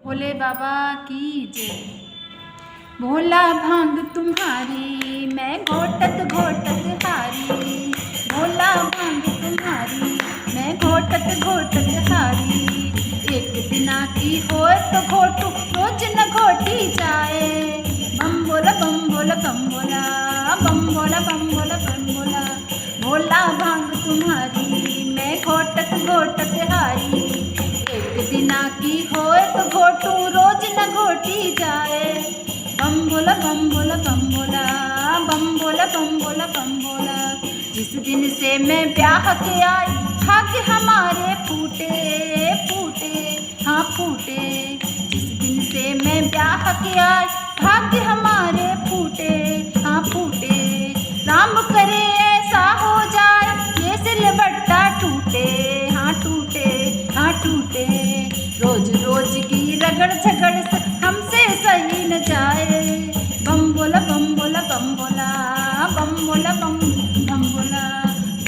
भोले बाबा की जय। भोला भांग तुम्हारी मैं घोटत घोटत हारी, भोला भांग तुम्हारी मैं घोटत घोटत हारी। एक दिना की होए तो घोटू रोज न घोटी जाए। बम बोला बम बोला बम बोला बम बोला बम बोला बम बोला। भोला भांग तुम्हारी मैं घोटत घोटत हारी। एक दिना की होए तो घोटू रोज न घोटी जाए। बम बोला बम बोला बम बोला बम बोला बम बोला बम बोला। जिस दिन से मैं ब्याह के आई भाग्य हमारे फूटे फूटे हाँ फूटे। जिस दिन से मैं ब्याह के आई भाग्य हमारे फूटे हाँ फूटे। राम करे ऐसा हो जाए ये सिलबट्टा टूटे हाँ टूटे हाँ टूटे। रोज रोज की रगड़ झगड़ से हमसे सही न जाए। बम बोला बम बोला बम बोला बम बोला बम बम बोला।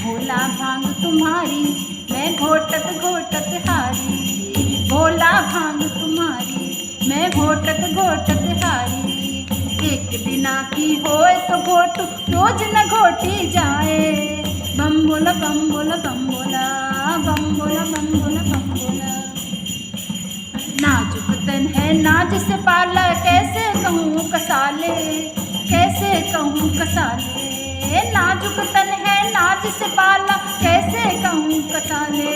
भोला भांग तुम्हारी मैं घोटत घोटत हारी, भोला भांग तुम्हारी मैं घोटत घोटत हारी। एक दिना की होए तो घोटू रोज न घोटी जाए। बम बोला बम बोला बम बोला बम बोला बम बोला बम बोला। नाजुक तन है नाज से पाला कैसे कहूँ कसाले कैसे कहूँ कसाले। नाजुक तन है नाज से पाला कैसे कहूँ कसाले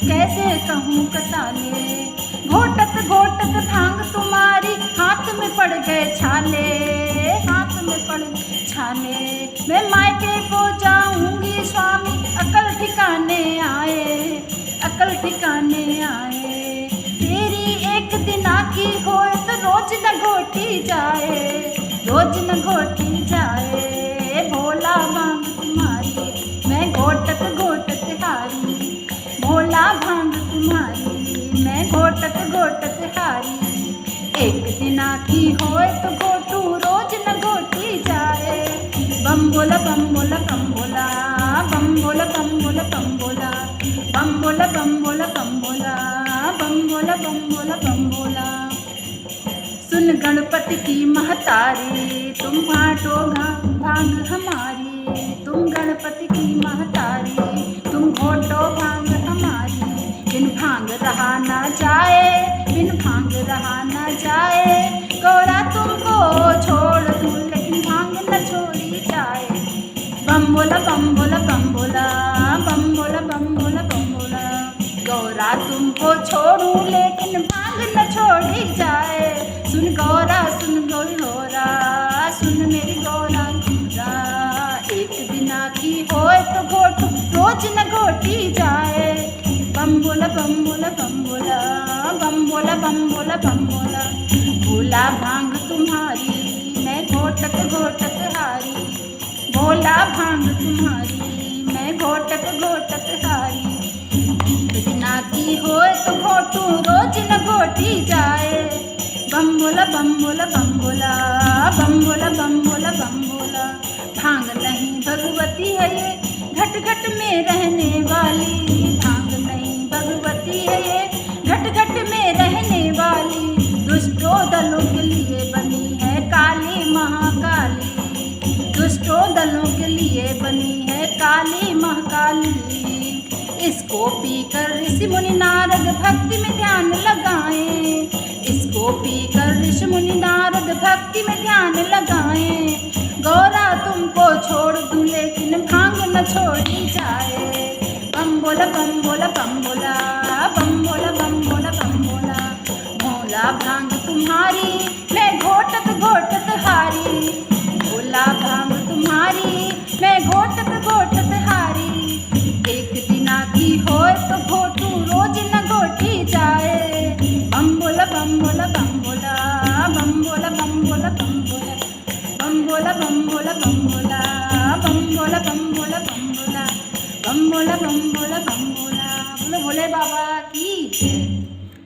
कैसे कहूँ कसाले। घोटत घोटत भांग तुम्हारी हाथ में पड़ गए छाले हाथ में पड़ गए छाले। मैं मायके को जाऊंगी स्वामी अकल ठिकाने आए अकल ठिकाने आए। एक दिना की होए तो रोज न घोटी जाए रोज न घोटी जाए। भोला भांग तुम्हारी मैं घोटत घोटत हारी, भोला भांग तुम्हारी मैं घोटत घोटत हारी। एक दिना की होए तो घोटू रोज न घोटी जाए। बम बोला बम बोला बम बोला बम बोला बम बोला बम बोला बम बोला बम बोला बम बोला बम बोला बम बोला बम बोला। सुन गणपति की महतारी तुम बांटो भांग हमारी, तुम गणपति की महतारी तुम घोटो भांग हमारी। बिन भांग रहा ना जाए बिन भांग रहा ना जाए। गौरा तुमको छोड़ दूं लेकिन भांग न छोड़ी जाए। बम बोला बम बोला बम बोला बम बोला बम बोला बम बोला। गौरा तुमको छोड़ू लेकिन भांग न छोड़ी जाए। सुन गौरा सुन गौरा सुन मेरी गौरा गौरा। एक दिना की होए तो घोटू रोज न घोटी जाए। बम बोला बम बोला बम बोला बम बोला बम बोला बम बोला। भोला भांग तुम्हारी मैं घोटत घोटत हारी, भोला भांग तुम्हारी मैं घोटत घोटत हारी। दिना की होए तो घोटू रोज न घोटी जाए। बम बोला बम बोला बम बोला बम बोला बम बोला बम बोला। भांग नहीं भगवती है ये घट घट में रहने वाली, भांग नहीं भगवती है ये घट घट में रहने वाली। दुष्टों दलों के लिए बनी है काली महाकाली, दुष्टों दलों के लिए बनी है काली महाकाली। इसको पीकर ऋषि मुनि नारद भक्ति में ध्यान लगाएं, इसको पीकर ऋषि मुनि नारद भक्ति में ध्यान लगाएं। गौरा तुमको छोड़ दूं लेकिन भांग न छोड़ी जाए। बम बोला बम बोला बम बोला बम बोला बम बोला बम बोला। भोला भांग तुम्हारी मैं घोटत घोटत हारी, भोला भांग तुम्हारी मैं घोटत घोटत हारी। एक दिना की होए तो घोटू रोज न घोटी जाए। बम बोला बम बोला बम बोला बम बोला बम बोला बम बोला बम बोला बम बोला बम बोला बम बोला बम बोला बम बोला बम बोला बम बोला बम बोला। बोलो भोले बाबा की जय।